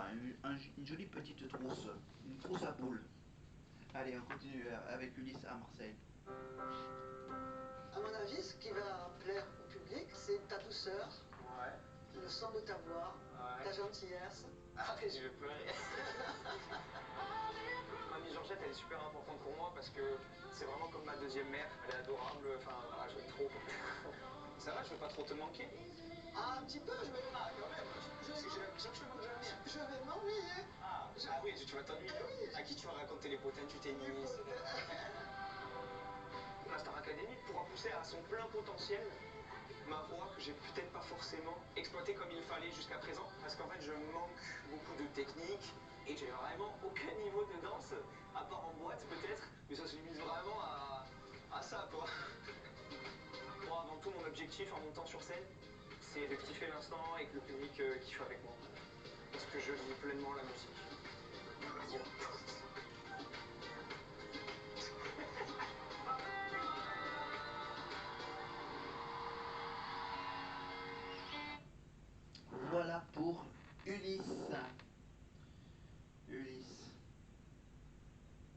Voilà, une jolie petite trousse, une trousse à poules. Allez, on continue avec Ulysse à Marseille. À mon avis, ce qui va plaire au public, c'est ta douceur, Ouais. le son de ta voix, Ouais. ta gentillesse. Arrête, je vais pleurer. Mamie Georgette, elle est super importante pour moi parce que c'est vraiment comme ma deuxième mère. Elle est adorable, enfin voilà, je l'aime trop. Ça va, je vais pas trop te manquer? Ah, un petit peu, je vais... Ah, quand même. Parce que j'ai l'impression que je te manque jamais. Je vais m'ennuyer. Ah oui, tu vas t'ennuyer. Oui. À qui tu vas raconter les potins du tennis? La Star Academy pourra pousser à son plein potentiel ma voix que j'ai peut-être pas forcément exploitée comme il fallait jusqu'à présent. Parce qu'en fait, je manque beaucoup de technique et j'ai vraiment aucun niveau de danse, à part en boîte peut-être. Mais ça se limite vraiment à ça, quoi. Moi, avant tout, mon objectif en montant sur scène, c'est de kiffer l'instant et que le public kiffe avec moi. Parce que je vis pleinement la musique. Voilà pour Ulysse. Ulysse.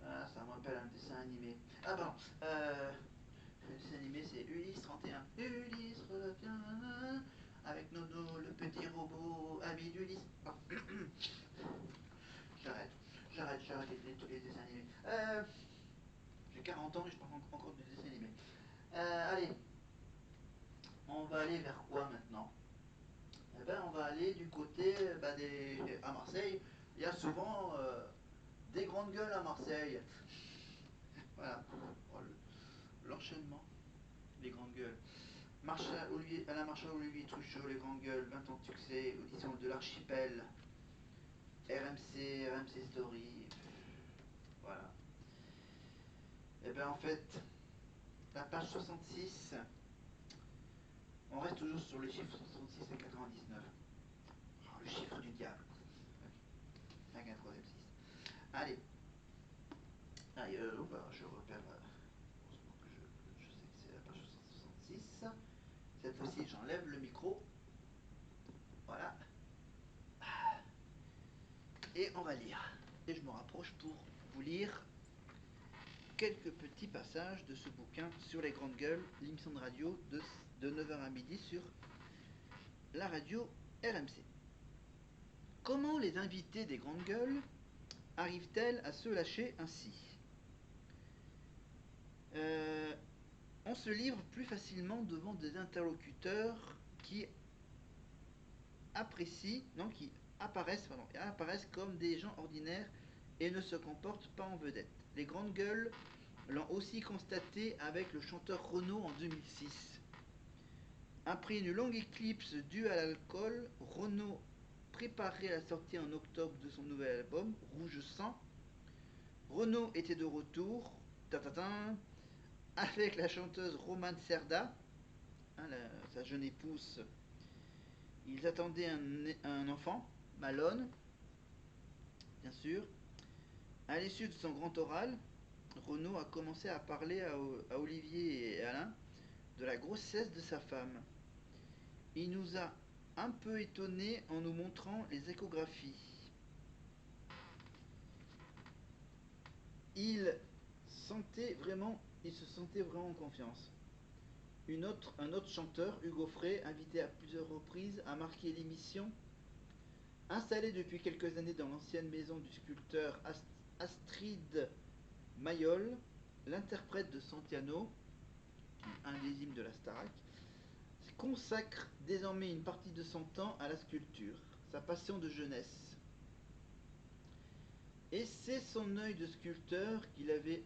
Ah, ça me rappelle un dessin animé. Ah bon, le dessin animé c'est Ulysse 31. Ulysse revient avec Nono, le petit robot ami d'Ulysse. Oh. J'arrête les dessins animés. J'ai 40 ans et je parle encore de dessins animés. Allez, on va aller vers quoi maintenant? Eh ben, on va aller du côté à Marseille. Il y a souvent des grandes gueules à Marseille. Voilà. Oh, l'enchaînement. Les grandes gueules. Alain Marchal, Olivier Truchot, les grandes gueules, 20 ans de succès, audition de l'archipel, RMC Story. Voilà. Et bien en fait, la page 66, on reste toujours sur les chiffres 66 et 99. Oh, le chiffre du diable. 5, 1, 3, 6. Allez. Allez, je repère. Heureusement que je sais que c'est la page 66. Cette fois-ci, j'enlève le micro. Voilà. Et on va lire. Et je me rapproche pour vous lire quelques petits passages de ce bouquin sur les grandes gueules, l'émission de radio de 9h à midi sur la radio RMC. Comment les invités des grandes gueules arrivent-elles à se lâcher ainsi? On se livre plus facilement devant des interlocuteurs qui apparaissent comme des gens ordinaires et ne se comportent pas en vedette. Les grandes gueules l'ont aussi constaté avec le chanteur Renaud en 2006. Après une longue éclipse due à l'alcool, Renaud préparait la sortie en octobre de son nouvel album, Rouge Sang. Renaud était de retour, avec la chanteuse Romane Cerda, sa jeune épouse. Ils attendaient un enfant, Malone, bien sûr. À l'issue de son grand oral, Renaud a commencé à parler à Olivier et Alain de la grossesse de sa femme. Il nous a un peu étonnés en nous montrant les échographies. Il se sentait vraiment en confiance. Un autre chanteur, Hugo Frey, invité à plusieurs reprises, a marqué l'émission. Installé depuis quelques années dans l'ancienne maison du sculpteur Astrid Mayol, l'interprète de Santiano, un des hymnes de la Starac, consacre désormais une partie de son temps à la sculpture, sa passion de jeunesse. Et c'est son œil de sculpteur qu'il avait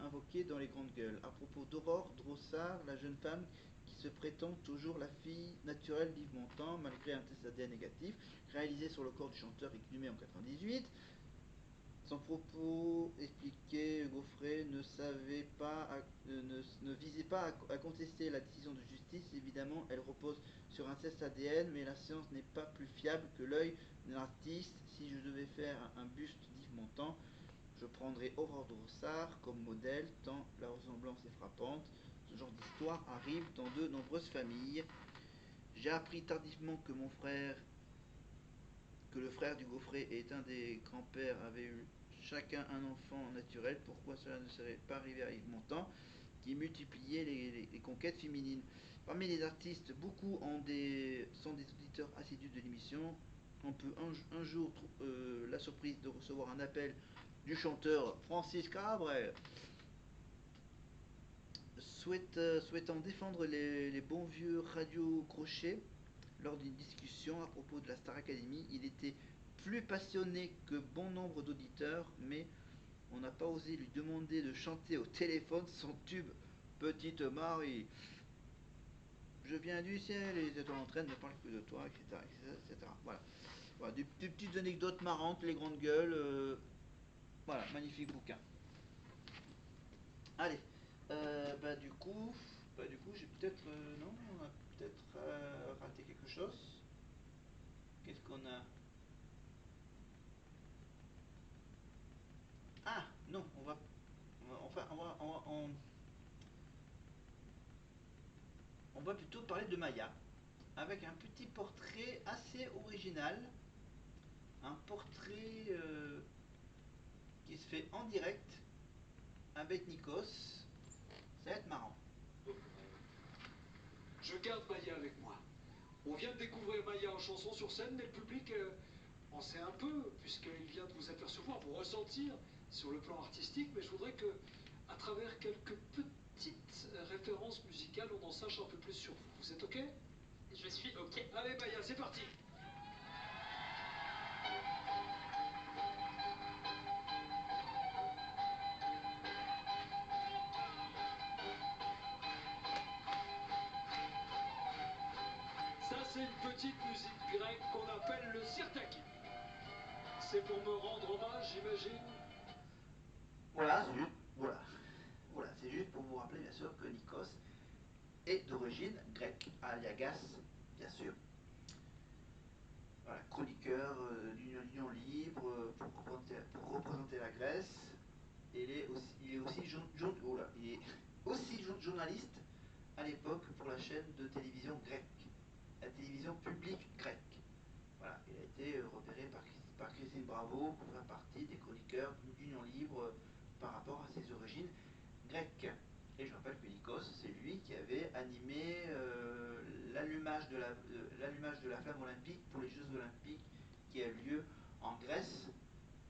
invoqué dans les grandes gueules, à propos d'Aurore Drossard, la jeune femme qui se prétend toujours la fille naturelle d'Yves Montand, malgré un test ADN négatif, réalisé sur le corps du chanteur exhumé en 1998. Son propos expliqué, Gaufret ne visait pas à contester la décision de justice. Évidemment, elle repose sur un test ADN, mais la science n'est pas plus fiable que l'œil d'un artiste. Si je devais faire un buste d'Yves Montand, je prendrais Aurore Drossard comme modèle, tant la ressemblance est frappante. Ce genre d'histoire arrive dans de nombreuses familles. J'ai appris tardivement que mon frère que le frère du Gaufret et un des grands-pères avaient eu chacun un enfant naturel, pourquoi cela ne serait pas arrivé à Yves Montand, qui multipliait les conquêtes féminines? Parmi les artistes, beaucoup sont des auditeurs assidus de l'émission. On peut un jour la surprise de recevoir un appel du chanteur Francis Cabrel, souhaitant défendre les bons vieux radio crochets. Lors d'une discussion à propos de la Star Academy, il était plus passionné que bon nombre d'auditeurs, mais on n'a pas osé lui demander de chanter au téléphone son tube Petite Marie. Je viens du ciel et les étoiles en train ne parlent que de toi, etc. etc. Voilà. Voilà, des petites anecdotes marrantes, les grandes gueules. Voilà, magnifique bouquin. Allez, du coup, j'ai peut-être, non, on a peut-être raté quelque chose. Qu'est-ce qu'on a? Ah, non, enfin, on va plutôt parler de Maya, avec un petit portrait assez original, un portrait qui se fait en direct avec Nikos. Ça va être marrant. Je garde Maya avec moi. On vient de découvrir Maya en chanson sur scène, mais le public en sait un peu, puisqu'il vient de vous apercevoir, vous ressentir sur le plan artistique, mais je voudrais que, à travers quelques petites références musicales, on en sache un peu plus sur vous. Vous êtes OK? Je suis OK. Allez Maya, c'est parti. Ça, c'est une petite musique grecque qu'on appelle le sirtaki. C'est pour me rendre hommage, j'imagine. Voilà, c'est juste pour vous rappeler bien sûr que Nikos est d'origine grecque, aliagas, bien sûr. Voilà, chroniqueur d'Union Libre pour représenter la Grèce. Et il est aussi journaliste à l'époque pour la chaîne de télévision grecque, la télévision publique grecque. Voilà, il a été repéré par Christine Bravo pour faire partie des chroniqueurs d'Union Libre par rapport à ses origines grecques. Et je rappelle que Nikos, c'est lui qui avait animé l'allumage de la flamme olympique pour les Jeux Olympiques qui a eu lieu en Grèce,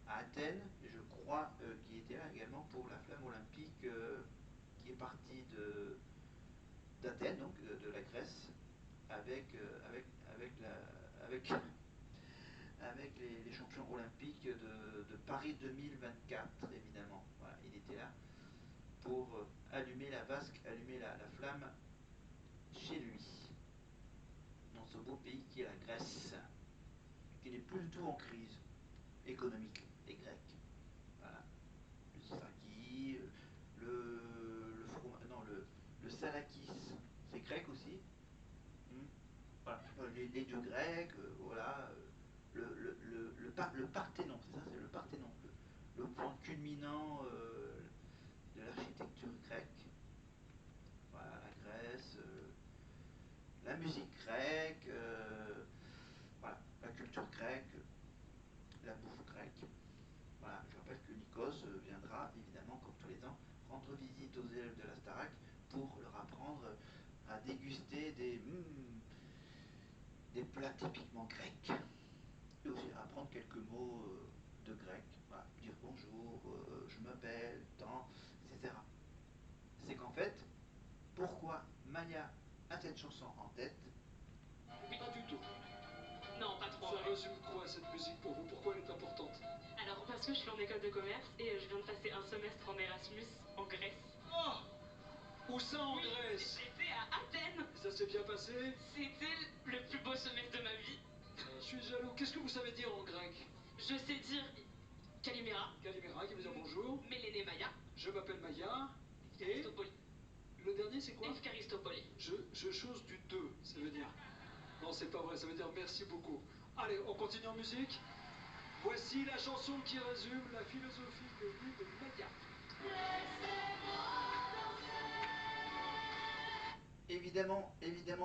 à Athènes, et je crois qu'il était là également pour la flamme olympique qui est partie d'Athènes, donc de la Grèce, avec, avec, avec les champions olympiques de Paris 2024, évidemment. Voilà, il était là pour allumer la vasque, allumer la flamme chez lui, dans ce beau pays qui est la Grèce, qui n'est plus du tout en crise économique, les Grecs. Voilà. Le Siraki, non, le Salakis, c'est grec aussi. Voilà. Les dieux grecs, voilà. Le Parthénon, c'est ça, c'est le Parthénon, le point culminant de l'architecture grecque. Voilà, la Grèce, la musique grecque, voilà, la culture grecque, la bouffe grecque. Voilà, je rappelle que Nikos viendra évidemment, comme tous les ans, rendre visite aux élèves de la Starac pour leur apprendre à déguster des plats typiquement grecs et aussi à apprendre quelques mots de grec. Voilà, dire bonjour, je m'appelle, tant, etc. C'est qu'en fait, pourquoi Maya a cette chanson en tête? Oui. Pas du tout. Non, pas trop. Ça résume quoi cette musique pour vous? Pourquoi elle est importante? Alors, parce que je suis en école de commerce et je viens de passer un semestre en Erasmus en Grèce. Oh! Où ça en Oui, Grèce? j'étais à Athènes. Et ça s'est bien passé? C'était le plus beau semestre de ma vie. Je suis jaloux. Qu'est-ce que vous savez dire en grec? Je sais dire Kalimera, Calimera qui veut dire bonjour. Méléné Maya, Je m'appelle Maya. Et Efkaristopoli. le dernier c'est quoi? Efkaristopoli. Je chose du 2, ça veut dire. Non, c'est pas vrai, ça veut dire merci beaucoup. Allez, on continue en musique. Voici la chanson qui résume la philosophie de vie de Maya. Évidemment,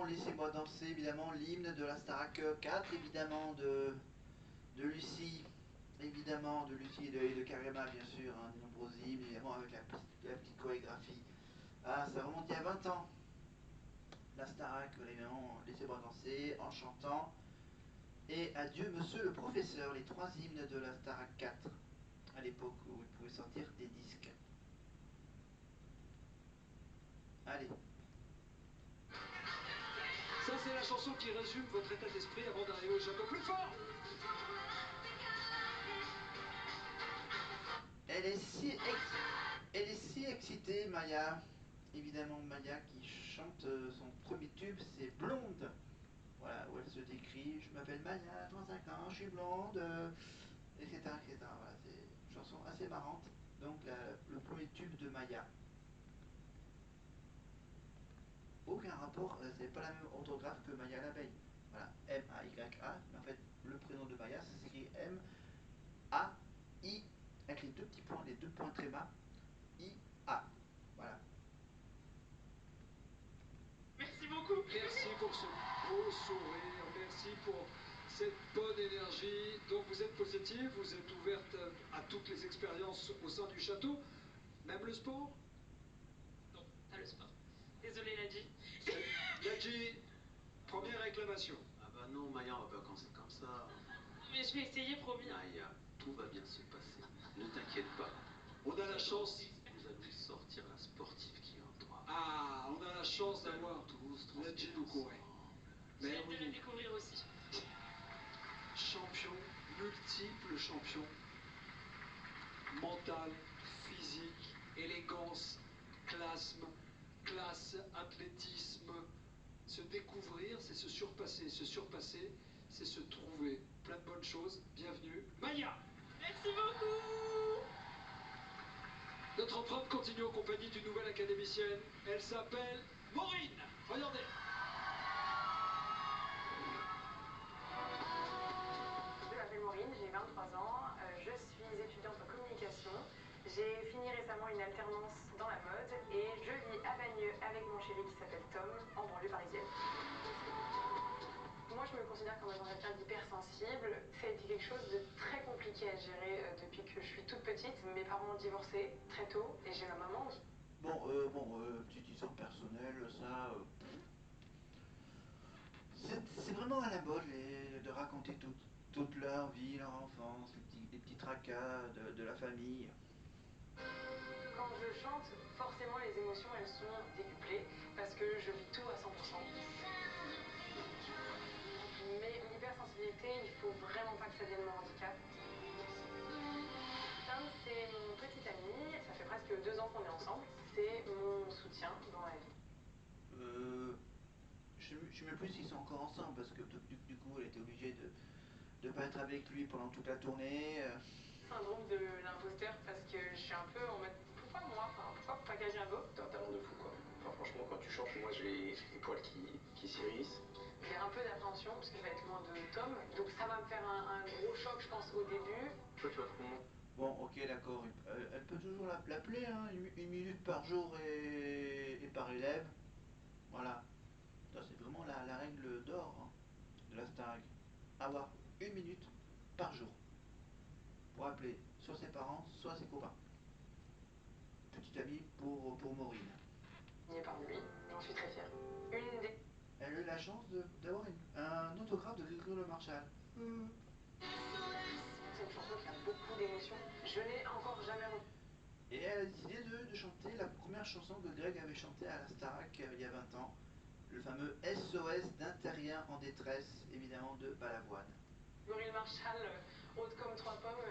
laissez-moi danser, évidemment, l'hymne de la Starac 4, évidemment, de de Lucie, évidemment, de Lucie et de Karima, bien sûr, hein, des nombreux hymnes, évidemment, avec la petite chorégraphie. Ah, ça remonte il y a 20 ans. La Starac, évidemment, laissez-moi danser en chantant. Et Adieu, monsieur le professeur, les 3 hymnes de la Starac 4, à l'époque où il pouvait sortir des disques. Allez. Ça, c'est la chanson qui résume votre état d'esprit avant d'arriver au château. Plus fort! Elle est si excitée, Maya. Évidemment, Maya qui chante son premier tube, c'est Blonde. Voilà, où elle se décrit, je m'appelle Maya, 35 ans, je suis blonde, etc., etc. Voilà, c'est une chanson assez marrante. Donc, le premier tube de Maya. Aucun rapport, c'est pas la même orthographe que Maya l'abeille. Voilà, M-A-Y-A, mais en fait, le prénom de Maya, ça s'écrit M-A-I, avec les 2 petits points, les 2 points tréma, I-A. Voilà. Merci beaucoup. Merci pour ce beau sourire, merci pour cette bonne énergie. Donc vous êtes positive, vous êtes ouverte à toutes les expériences au sein du château, même le sport? Non, pas le sport. Désolée, Nadji. Nadji, première réclamation. Ah bah non, Maya, on va pas commencer comme ça. Mais je vais essayer, promis. Maya, tout va bien se passer. Ne t'inquiète pas. On a la chance. Nous allons sortir la sportive qui est en toi. Ah, on a la chance Nous allons d'avoir tous Nadji transpirer Doucouré. ensemble. J'ai Mais hâte de la oui, découvrir aussi. champion, multiple champion. Mental, physique, élégance, classe, athlétisme. Se découvrir, c'est se surpasser. Se surpasser, c'est se trouver. Plein de bonnes choses. Bienvenue, Maya. Merci beaucoup. Notre empreinte continue en compagnie d'une nouvelle académicienne. Elle s'appelle Maureen. Regardez. Je m'appelle Maureen, j'ai 23 ans, je suis étudiante en communication. J'ai fini récemment une alternance dans la mode et je vis à Bagneux avec mon chéri qui s'appelle Tom, en banlieue parisienne. Moi, je me considère comme étant quelqu'un d'hypersensible. Ça a été quelque chose de très compliqué à gérer depuis que je suis toute petite. Mes parents ont divorcé très tôt et j'ai ma maman. Petite histoire personnelle, ça. C'est vraiment à la mode de raconter toute leur vie, leur enfance, les petits tracas de la famille. Quand je chante, forcément les émotions elles sont décuplées parce que je vis tout à 100%. Mais l'hypersensibilité, il faut vraiment pas que ça devienne mon handicap. Tom, c'est mon petit ami, ça fait presque 2 ans qu'on est ensemble. C'est mon soutien dans la vie. Je ne sais même plus s'ils sont encore ensemble parce que du coup elle était obligée de pas être avec lui pendant toute la tournée. Syndrome de l'imposteur parce que je suis un peu en mode pourquoi moi, enfin, pourquoi pas quelqu'un d'autre. T'as un talent de fou, quoi. Enfin, franchement, quand tu chantes, moi j'ai les poils qui s'irrissent. J'ai un peu d'appréhension parce que je vais être loin de Tom, donc ça va me faire un gros choc je pense au début. Toi, tu vas te comment? Bon, ok, d'accord, elle peut toujours l'appeler, hein, 1 minute par jour et par élève. Voilà. Ça, c'est vraiment la règle d'or, hein, de la Starac. Avoir 1 minute par jour pour appeler soit ses parents, soit ses copains. Petit ami pour Maureen. Signé par lui, j'en suis très fière. Une des... Elle a eu la chance d'avoir un autographe de Grégory Le Marchal. C'est une chanson qui a beaucoup d'émotions. Je n'ai encore jamais reçu. Et elle a décidé de chanter la première chanson que Greg avait chantée à la Starac il y a 20 ans. Le fameux SOS d'un terrien en détresse, évidemment de Balavoine. Grégory Marshall, haute comme 3 pommes,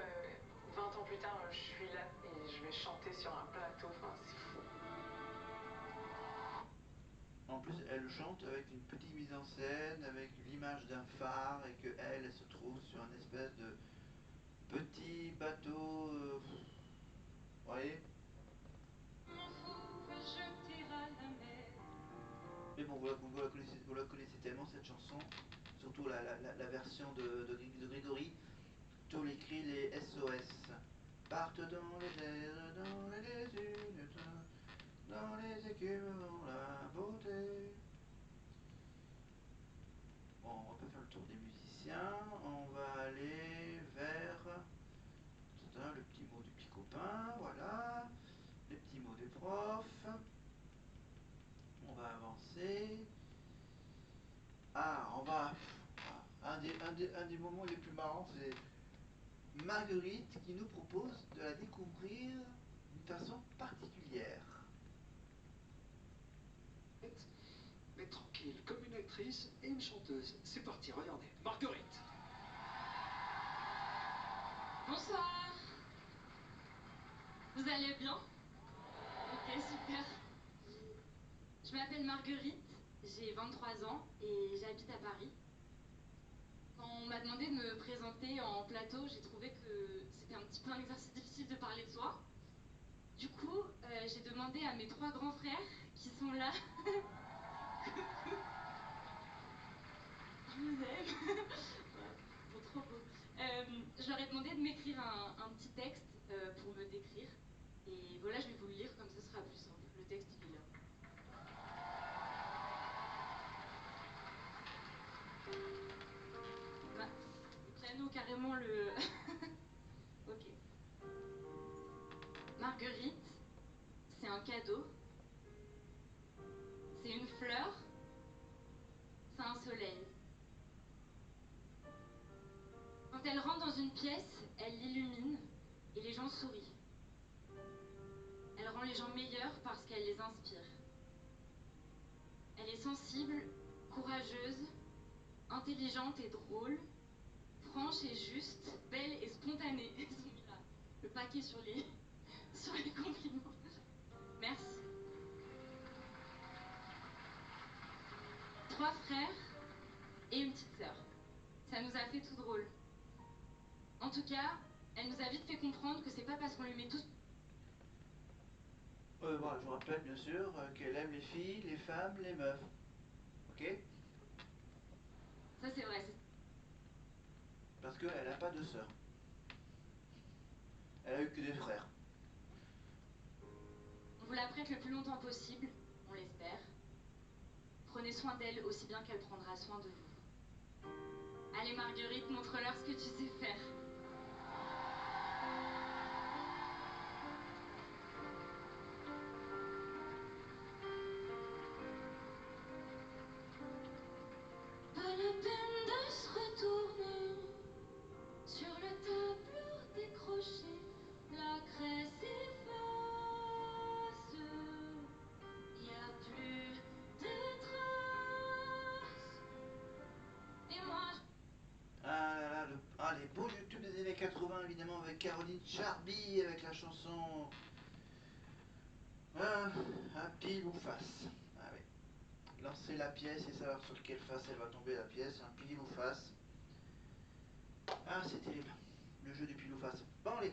20 ans plus tard, je suis là et je vais chanter sur un plateau, enfin c'est fou. En plus, elle chante avec une petite mise en scène, avec l'image d'un phare, et que elle se trouve sur un espèce de petit bateau. Vous voyez? Mais bon, vous la connaissez tellement cette chanson, surtout la version de Grégory. Tous les cris, les SOS. Partent dans les airs, dans les désunes, dans les écumes, dans la beauté. Bon, on va pas faire le tour des musiciens, on va aller un des moments les plus marrants, c'est Marguerite qui nous propose de la découvrir d'une façon particulière. Mais tranquille, comme une actrice et une chanteuse. C'est parti, regardez. Marguerite. Bonsoir. Vous allez bien? Ok, super. Je m'appelle Marguerite, j'ai 23 ans et j'habite à Paris. Quand on m'a demandé de me présenter en plateau, j'ai trouvé que c'était un petit peu un exercice difficile de parler de soi. Du coup, j'ai demandé à mes 3 grands frères qui sont là. Je vous aime. Ouais, ils sont trop beaux. Je leur ai demandé de m'écrire un petit texte pour me décrire. Et voilà, je vais vous le lire, comme ce sera plus simple. Le texte, il est là. Bah, piano, carrément le... Ok. Marguerite, c'est un cadeau. C'est une fleur. C'est un soleil. Quand elle rentre dans une pièce, elle l'illumine et les gens sourient. Elle rend les gens meilleurs parce qu'elle les inspire. Elle est sensible, courageuse, intelligente et drôle, franche et juste, belle et spontanée. Ils ont mis le paquet sur les compliments. Merci. 3 frères et une petite sœur. Ça nous a fait tout drôle. En tout cas, elle nous a vite fait comprendre que c'est pas parce qu'on lui met tous... Voilà, je vous rappelle bien sûr qu'elle aime les filles, les femmes, les meufs. Ok? Ça c'est vrai. Parce qu'elle n'a pas de sœur. Elle a eu que des frères. On vous la prête le plus longtemps possible, on l'espère. Prenez soin d'elle aussi bien qu'elle prendra soin de vous. Allez Marguerite, montre-leur ce que tu sais faire. Pas la peine de se retourner sur le tableau décroché, la craie s'efface. Il n'y a plus de traces. Et moi Les beaux YouTube des années 80 évidemment avec Caroline Charby avec la chanson à pile ou face. Ah oui. Lancer la pièce et savoir sur quelle face elle va tomber la pièce, un pile ou face. Ah c'est terrible, le jeu du pile ou face. Bon allez.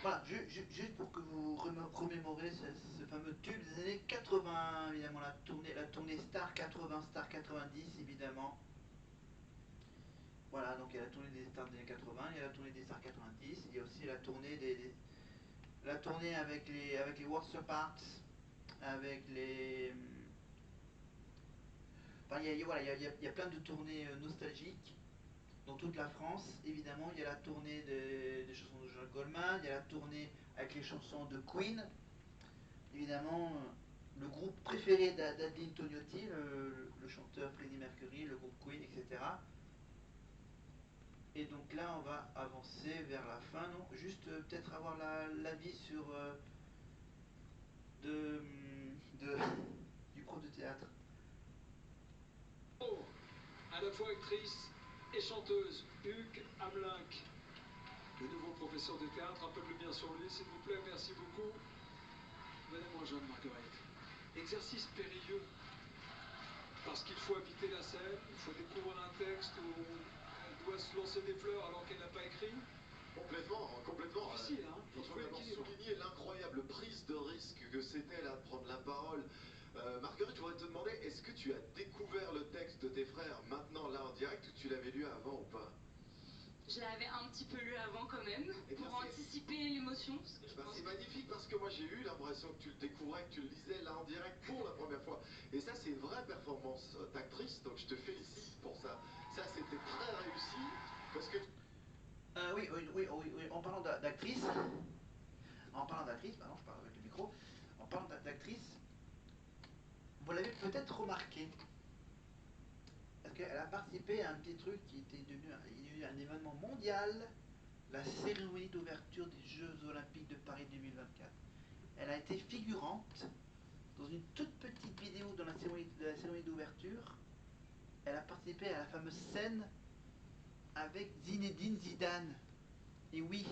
Voilà, juste pour que vous remémorez ce fameux tube des années 80, évidemment, la tournée Star 80, Star 90, évidemment. Voilà, donc il y a la tournée des stars des années 80, il y a la tournée des stars 90, il y a aussi la tournée avec les Worlds Apart, avec les... Enfin, voilà, il y a plein de tournées nostalgiques dans toute la France. Évidemment, il y a la tournée des chansons de Jean Goldman, il y a la tournée avec les chansons de Queen. Évidemment, le groupe préféré d'Adeline Tognotti, le chanteur Freddie Mercury, le groupe Queen, etc. Et donc là, on va avancer vers la fin, non? Juste peut-être avoir l'avis sur du prof de théâtre. Oh, à la fois actrice et chanteuse, Hugues Hamelink, le nouveau professeur de théâtre. Un peu de lumière sur lui, s'il vous plaît, merci beaucoup. Venez moins jeune, Marguerite. Exercice périlleux, parce qu'il faut habiter la scène, il faut découvrir un texte où elle doit se lancer des fleurs alors qu'elle n'a pas écrit. Complètement. Difficile, hein. Il faut d'abord souligner l'incroyable prise de risque que c'était là de prendre la parole. Marguerite, je voudrais te demander, est-ce que tu as découvert le texte de tes frères maintenant là en direct ou tu l'avais lu avant ou pas? Je l'avais un petit peu lu avant quand même, pour anticiper l'émotion. C'est magnifique parce que moi j'ai eu l'impression que tu le découvrais, que tu le lisais là en direct pour la première fois. Et ça c'est une vraie performance d'actrice, donc je te félicite pour ça. Ça c'était très réussi. en parlant d'actrice, pardon, je parle avec le micro, en parlant d'actrice, vous l'avez peut-être remarqué, parce qu'elle a participé à un petit truc qui était devenu un événement mondial, la cérémonie d'ouverture des Jeux Olympiques de Paris 2024. Elle a été figurante dans une toute petite vidéo de la cérémonie d'ouverture. Elle a participé à la fameuse scène avec Zinedine Zidane. Et oui,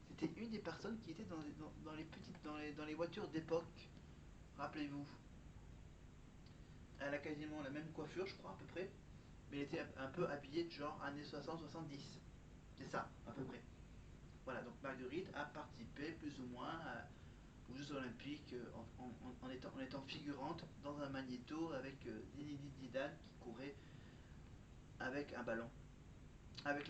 c'était une des personnes qui était dans les voitures d'époque. Rappelez-vous. Elle a quasiment la même coiffure, je crois, à peu près. Mais elle était un peu habillée de genre années 60-70. C'est ça, à peu près. Voilà, donc Marguerite a participé plus ou moins aux Jeux Olympiques en étant figurante dans un magnéto avec Zinedine Zidane qui courait avec un ballon. Avec